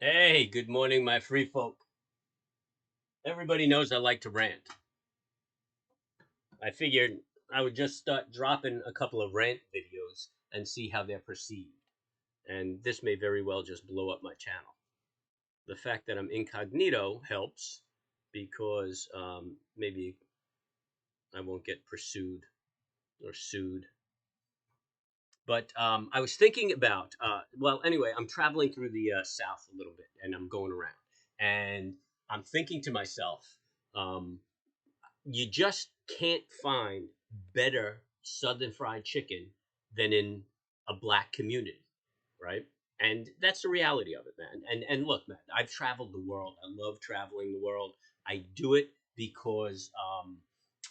Hey, good morning, my free folk. Everybody knows I like to rant. I figured I would just start dropping a couple of rant videos and see how they're perceived. And this may very well just blow up my channel. The fact that I'm incognito helps because maybe I won't get pursued or sued. But I was thinking about, well, anyway, I'm traveling through the South a little bit and I'm going around. And I'm thinking to myself, um, you just can't find better Southern fried chicken than in a black community, right? And that's the reality of it, man. And look, man, I've traveled the world. I love traveling the world. I do it because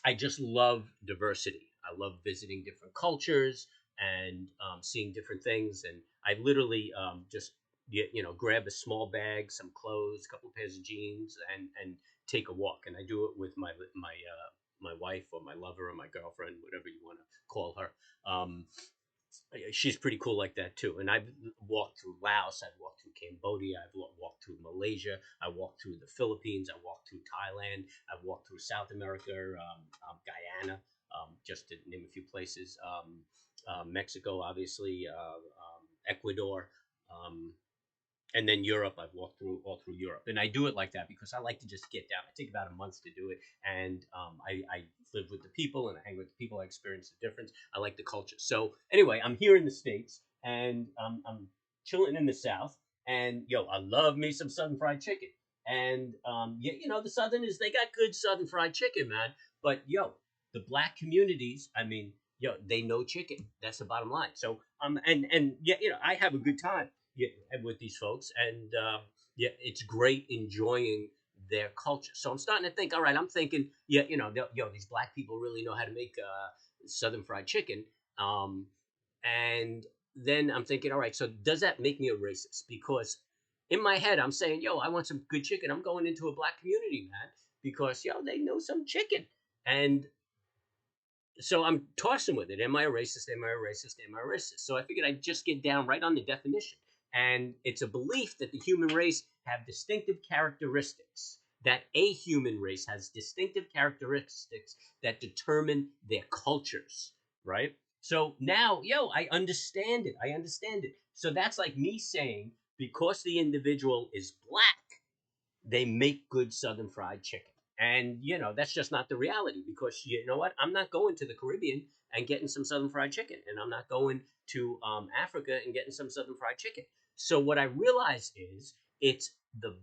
I just love diversity. I love visiting different cultures and seeing different things. And I literally just grab a small bag, some clothes, a couple of pairs of jeans, and take a walk. And I do it with my wife or my lover or my girlfriend, whatever you want to call her. She's pretty cool like that too. And I've walked through Laos, I've walked through Cambodia, I've walked through Malaysia, I walked through the Philippines, I walked through Thailand, I've walked through South America, Guyana, just to name a few places, Mexico, obviously, Ecuador. Um, and then Europe, I've walked through all through Europe, and I do it like that because I like to just get down. I take about a month to do it, and I live with the people and I hang with the people. I experience the difference. I like the culture. So anyway, I'm here in the States, and I'm chilling in the South, and I love me some Southern fried chicken. And yeah, the Southerners, they got good Southern fried chicken, man. But the black communities, I mean, they know chicken. That's the bottom line. So and yeah, I have a good time, yeah, with these folks, and yeah, it's great enjoying their culture. So I'm starting to think, all right, I'm thinking, yeah, these black people really know how to make Southern fried chicken, um, and then I'm thinking, all right, so does that make me a racist? Because in my head, I'm saying, I want some good chicken. I'm going into a black community, man, because they know some chicken, and so I'm tossing with it. Am I a racist? Am I a racist? Am I a racist? So I figured I'd just get down right on the definition. And it's a belief that the human race have distinctive characteristics, that a human race has distinctive characteristics that determine their cultures, right? So now, I understand it. I understand it. So that's like me saying, because the individual is black, they make good Southern fried chicken. And, that's just not the reality because you know what? I'm not going to the Caribbean and getting some Southern fried chicken. And I'm not going to Africa and getting some Southern fried chicken. So what I realize is it's the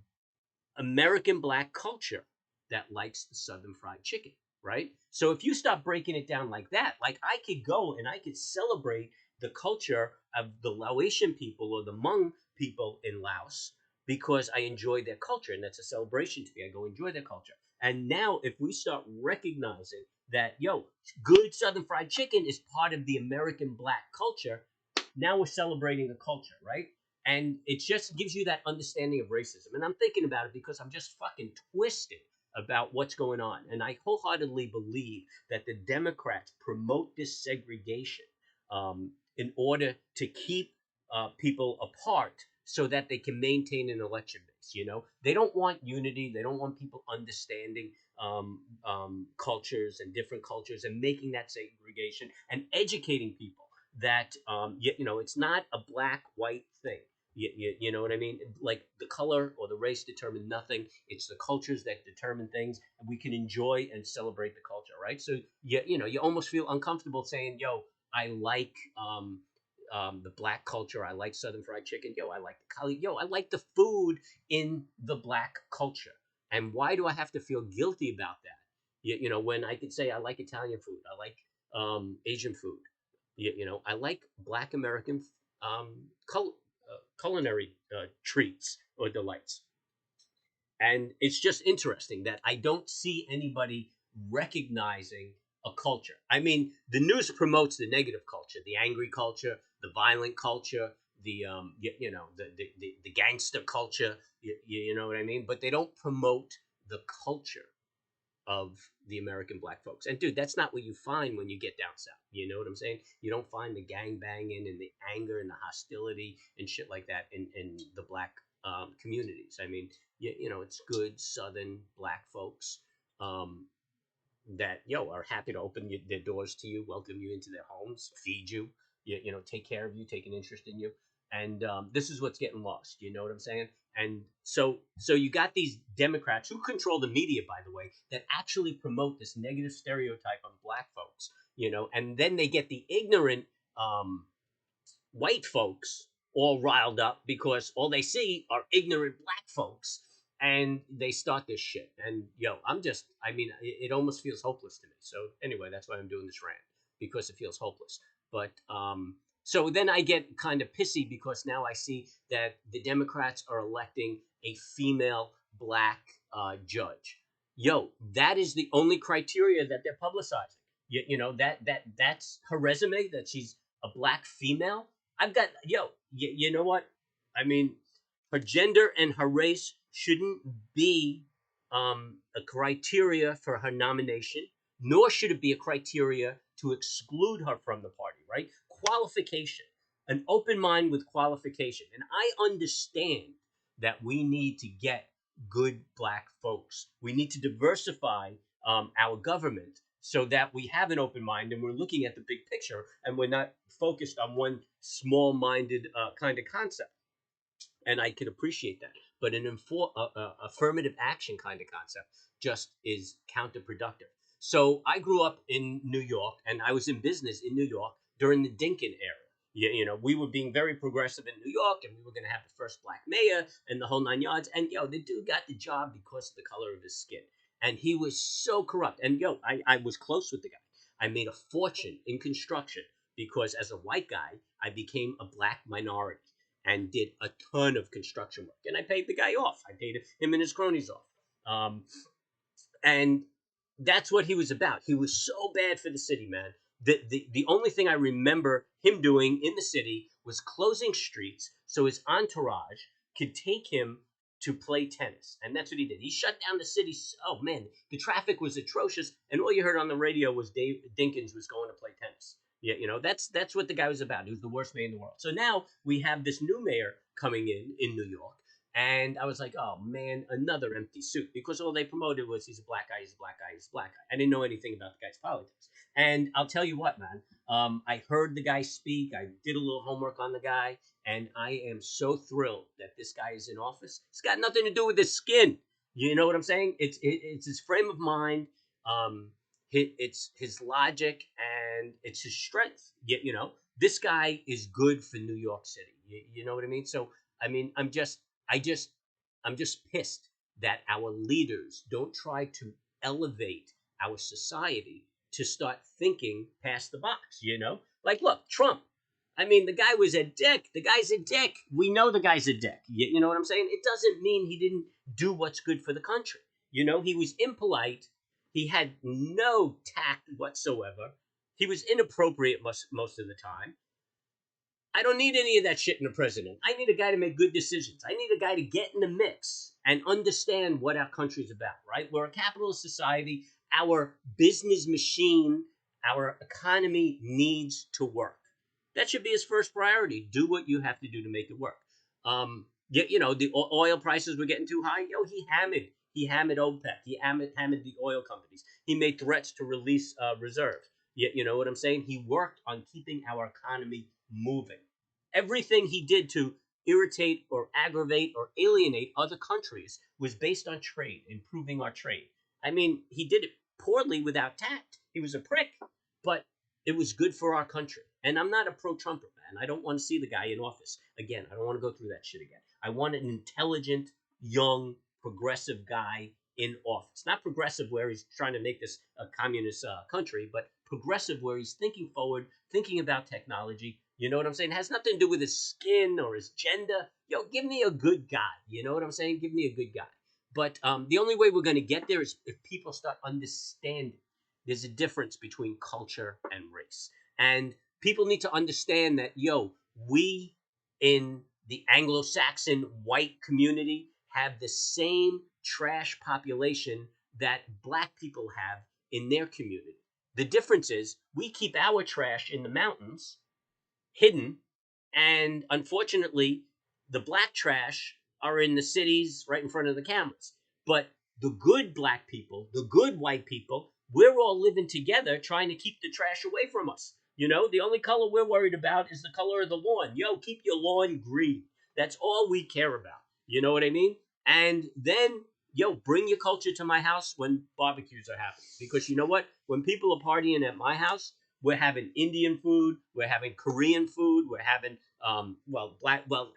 American black culture that likes the Southern fried chicken, right? So if you start breaking it down like that, like I could go and I could celebrate the culture of the Laotian people or the Hmong people in Laos because I enjoy their culture and that's a celebration to me. I go enjoy their culture. And now if we start recognizing that, good Southern fried chicken is part of the American black culture, now we're celebrating a culture, right? And it just gives you that understanding of racism. And I'm thinking about it because I'm just fucking twisted about what's going on. And I wholeheartedly believe that the Democrats promote this segregation in order to keep people apart so that they can maintain an election base. They don't want unity. They don't want people understanding cultures and different cultures and making that segregation and educating people that it's not a black white thing. You know what I mean? Like the color or the race determine nothing. It's the cultures that determine things, and we can enjoy and celebrate the culture, right? So you almost feel uncomfortable saying, I like the black culture. I like Southern fried chicken. I like the color. I like the food in the black culture. And why do I have to feel guilty about that? When I could say I like Italian food, I like Asian food. I like Black American culinary treats or delights. And it's just interesting that I don't see anybody recognizing a culture. I mean, the news promotes the negative culture, the angry culture, the violent culture, the gangster culture. You know what I mean? But they don't promote the culture of the American black folks. And dude, that's not what you find when you get down south. You know what I'm saying? You don't find the gang banging and the anger and the hostility and shit like that in the black communities. I mean, you know, it's good Southern black folks um, that are happy to open their doors to you, welcome you into their homes, feed you, you know, take care of you, take an interest in you. And this is what's getting lost. You know what I'm saying? And so you got these Democrats who control the media, by the way, that actually promote this negative stereotype on black folks. You know, and then they get the ignorant um, white folks all riled up because all they see are ignorant black folks, and they start this shit. And I mean, it almost feels hopeless to me. So anyway, that's why I'm doing this rant, because it feels hopeless. But so then I get kind of pissy because now I see that the Democrats are electing a female black judge. That is the only criteria that they're publicizing. You know that's her resume, that she's a black female. I've got you know what? I mean, her gender and her race shouldn't be a criteria for her nomination, nor should it be a criteria to exclude her from the party. Right? Qualification, an open mind with qualification, and I understand that we need to get good black folks. We need to diversify our government so that we have an open mind and we're looking at the big picture and we're not focused on one small-minded kind of concept. And I can appreciate that. But an affirmative action kind of concept just is counterproductive. So I grew up in New York, and I was in business in New York during the Dinkin era. You know, we were being very progressive in New York, and we were going to have the first black mayor and the whole nine yards. And the dude got the job because of the color of his skin, and he was so corrupt. And I was close with the guy. I made a fortune in construction because as a white guy, I became a black minority and did a ton of construction work. And I paid the guy off. I paid him and his cronies off. And that's what he was about. He was so bad for the city, man. The only thing I remember him doing in the city was closing streets so his entourage could take him to play tennis. And that's what he did. He shut down the city. Oh, man, the traffic was atrocious. And all you heard on the radio was Dave Dinkins was going to play tennis. Yeah, that's what the guy was about. He was the worst mayor in the world. So now we have this new mayor coming in New York, and I was like, oh man, another empty suit, because all they promoted was he's a black guy, he's a black guy, he's a black guy. I didn't know anything about the guy's politics. And I'll tell you what, man, I heard the guy speak. I did a little homework on the guy, and I am so thrilled that this guy is in office. It's got nothing to do with his skin. You know what I'm saying? It's his frame of mind. Um, it's his logic, and it's his strength. This guy is good for New York City. You know what I mean? So I mean, I'm just pissed that our leaders don't try to elevate our society to start thinking past the box. Like, look, Trump. I mean, the guy was a dick. The guy's a dick. We know the guy's a dick. You know what I'm saying? It doesn't mean he didn't do what's good for the country. He was impolite. He had no tact whatsoever. He was inappropriate most of the time. I don't need any of that shit in a president. I need a guy to make good decisions. I need a guy to get in the mix and understand what our country's about, right? We're a capitalist society. Our business machine, our economy needs to work. That should be his first priority. Do what you have to do to make it work. The oil prices were getting too high. He hammered OPEC. He hammered the oil companies. He made threats to release reserves. You know what I'm saying? He worked on keeping our economy moving. Everything he did to irritate or aggravate or alienate other countries was based on trade, improving our trade. I mean, he did it poorly without tact. He was a prick, but it was good for our country. And I'm not a pro-Trumper, man. I don't want to see the guy in office again. I don't want to go through that shit again. I want an intelligent, young, progressive guy in office. Not progressive where he's trying to make this a communist country, but progressive where he's thinking forward, thinking about technology. You know what I'm saying? It has nothing to do with his skin or his gender. Give me a good guy. You know what I'm saying? Give me a good guy. But the only way we're going to get there is if people start understanding there's a difference between culture and race. And people need to understand that, we in the Anglo-Saxon white community have the same trash population that black people have in their community. The difference is we keep our trash in the mountains, hidden, and unfortunately, the black trash are in the cities right in front of the cameras. But the good black people, the good white people, we're all living together trying to keep the trash away from us. You know, the only color we're worried about is the color of the lawn. Yo, keep your lawn green. That's all we care about. You know what I mean? And then, yo, bring your culture to my house when barbecues are happening. Because you know what? When people are partying at my house, we're having Indian food, we're having Korean food, we're having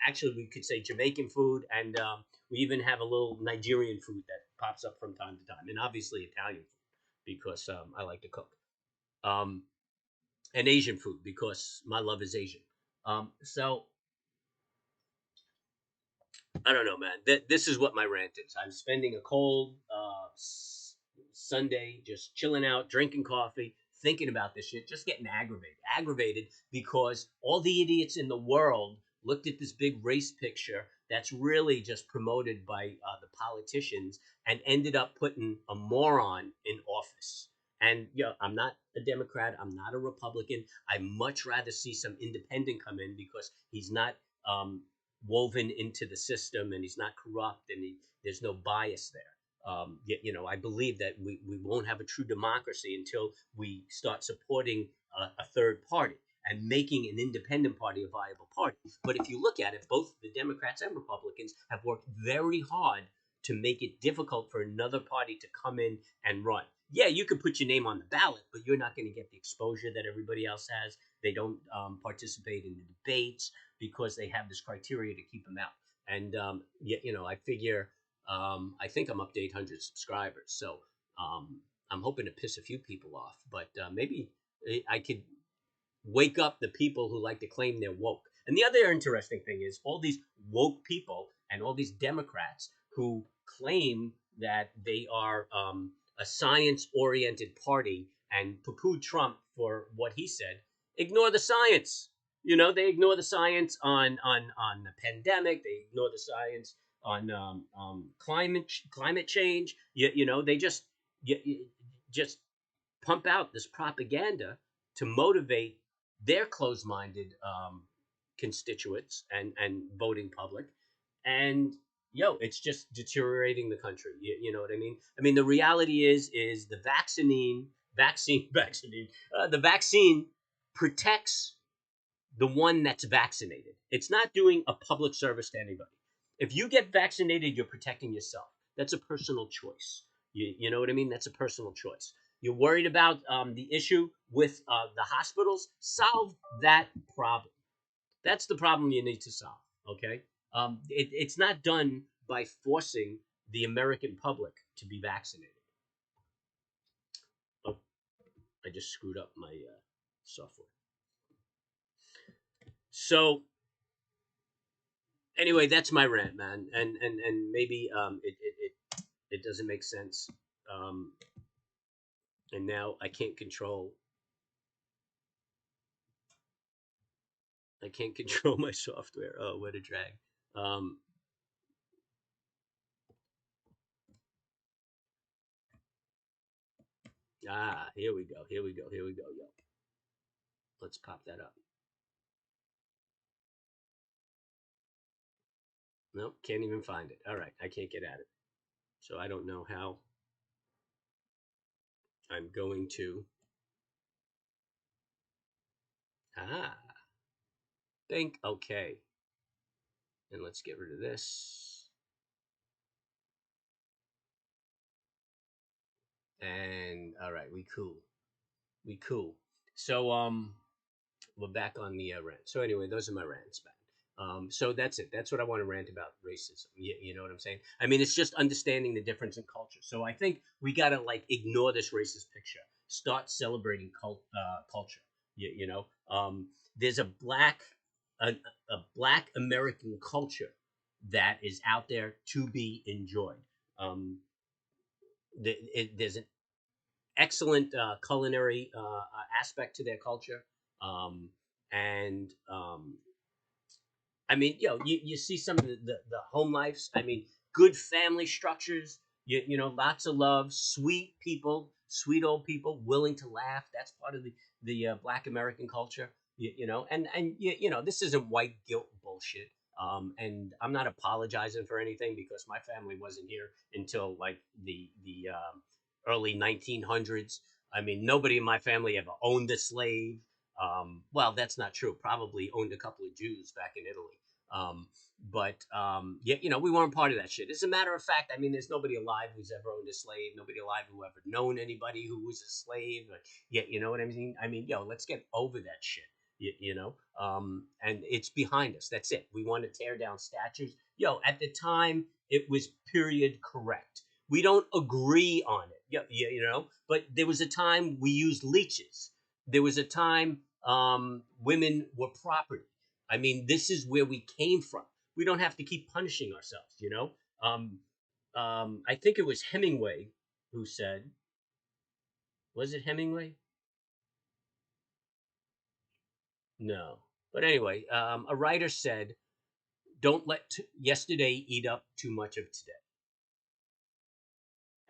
actually we could say Jamaican food, and we even have a little Nigerian food that pops up from time to time, and obviously Italian food because I like to cook, um, and Asian food because my love is Asian. So I don't know, man. This is what my rant is. I'm spending a cold Sunday just chilling out, drinking coffee, thinking about this shit, just getting aggravated. Aggravated because all the idiots in the world looked at this big race picture that's really just promoted by the politicians and ended up putting a moron in office. And I'm not a Democrat. I'm not a Republican. I much rather see some independent come in because he's not um, woven into the system and he's not corrupt and there's no bias there. I believe that we won't have a true democracy until we start supporting a third party and making an independent party a viable party. But if you look at it, both the Democrats and Republicans have worked very hard to make it difficult for another party to come in and run. Yeah, you could put your name on the ballot, but you're not going to get the exposure that everybody else has. They don't participate in the debates because they have this criteria to keep them out. And I figure I think I'm up to 800 subscribers, so I'm hoping to piss a few people off. But maybe I could wake up the people who like to claim they're woke. And the other interesting thing is all these woke people and all these Democrats who claim that they are a science-oriented party and poo-poo Trump for what he said, ignore the science. You know, they ignore the science on the pandemic. They ignore the science on climate change. They just pump out this propaganda to motivate their closed-minded constituents and voting public, and it's just deteriorating the country. You know what I mean? I mean, the reality is the the vaccine protects the one that's vaccinated. It's not doing a public service to anybody. If you get vaccinated, you're protecting yourself. That's a personal choice. You know what I mean? That's a personal choice. You're worried about the issue with the hospitals? Solve that problem. That's the problem you need to solve. Okay? It's not done by forcing the American public to be vaccinated. Oh, I just screwed up my software. So anyway, that's my rant, man, and maybe it doesn't make sense, um, and now I can't control my software. Oh, what a drag. Um, Here we go. Here we go. Here we go. Yo, let's pop that up. Nope, can't even find it. All right, I can't get at it, so I don't know how I'm going to. Ah, think okay, and let's get rid of this. And all right, we cool. We cool. So we're back on the rant. So anyway, those are my rants, man. So that's it. That's what I want to rant about racism. You know what I'm saying? I mean, it's just understanding the difference in culture. So I think we gotta like ignore this racist picture. Start celebrating culture. There's a black American culture that is out there to be enjoyed. Um, there's an excellent culinary aspect to their culture. Um, and I mean, you see some of the home lives. I mean, good family structures. Lots of love, sweet people, sweet old people, willing to laugh. That's part of the Black American culture. And this isn't white guilt bullshit. And I'm not apologizing for anything because my family wasn't here until like the early 1900s. I mean, nobody in my family ever owned a slave. Well, that's not true. Probably owned a couple of Jews back in Italy. But yeah, we weren't part of that shit. As a matter of fact, I mean, there's nobody alive who's ever owned a slave. Nobody alive who ever known anybody who was a slave. Yeah, you know what I mean? I mean, let's get over that shit. And it's behind us. That's it. We want to tear down statues. At the time, it was period correct. We don't agree on it. But there was a time we used leeches. There was a time women were property. I mean, this is where we came from. We don't have to keep punishing ourselves. I think it was Hemingway who said, was it Hemingway? No. But anyway, a writer said, don't let yesterday eat up too much of today.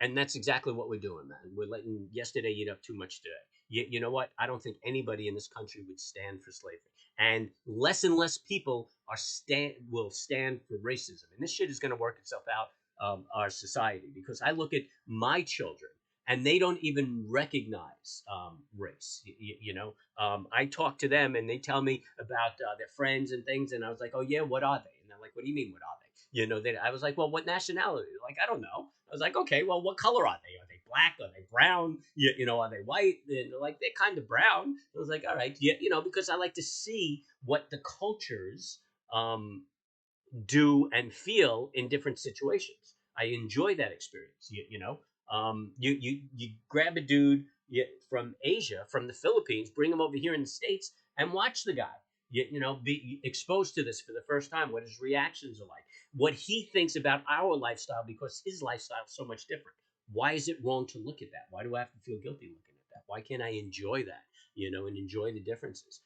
And that's exactly what we're doing, man. We're letting yesterday eat up too much today. You know what? I don't think anybody in this country would stand for slavery, and less people will stand for racism. And this shit is going to work itself out of our society because I look at my children and they don't even recognize race. I talk to them and they tell me about their friends and things, and I was like, "Oh yeah, what are they?" And they're like, "What do you mean, what are they?" I was like, well, what nationality? They're like, I don't know. I was like, okay, well, what color are they? Are they black? Are they brown? Are they white? And they're like, they're kind of brown. I was like, all right, yeah, because I like to see what the cultures um, do and feel in different situations. I enjoy that experience. You grab a dude from Asia, from the Philippines, bring him over here in the States, and watch the guy. Be exposed to this for the first time. What his reactions are like, what he thinks about our lifestyle, because his lifestyle is so much different. Why is it wrong to look at that? Why do I have to feel guilty looking at that? Why can't I enjoy that? And enjoy the differences.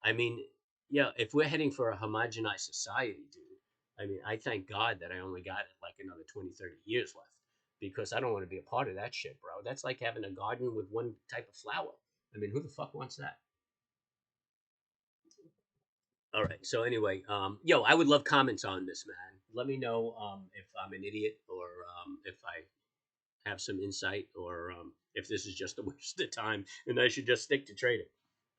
I mean, yeah, if we're heading for a homogenized society, dude, I mean, I thank God that I only got like another 20, 30 years left because I don't want to be a part of that shit, bro. That's like having a garden with one type of flower. I mean, who the fuck wants that? All right. So anyway, I would love comments on this, man. Let me know if I'm an idiot or if I have some insight or if this is just a waste of time and I should just stick to trading.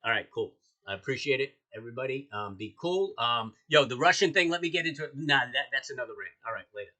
All right, cool. I appreciate it, everybody. Be cool. The Russian thing. Let me get into it. Nah, that's another rant. All right, later.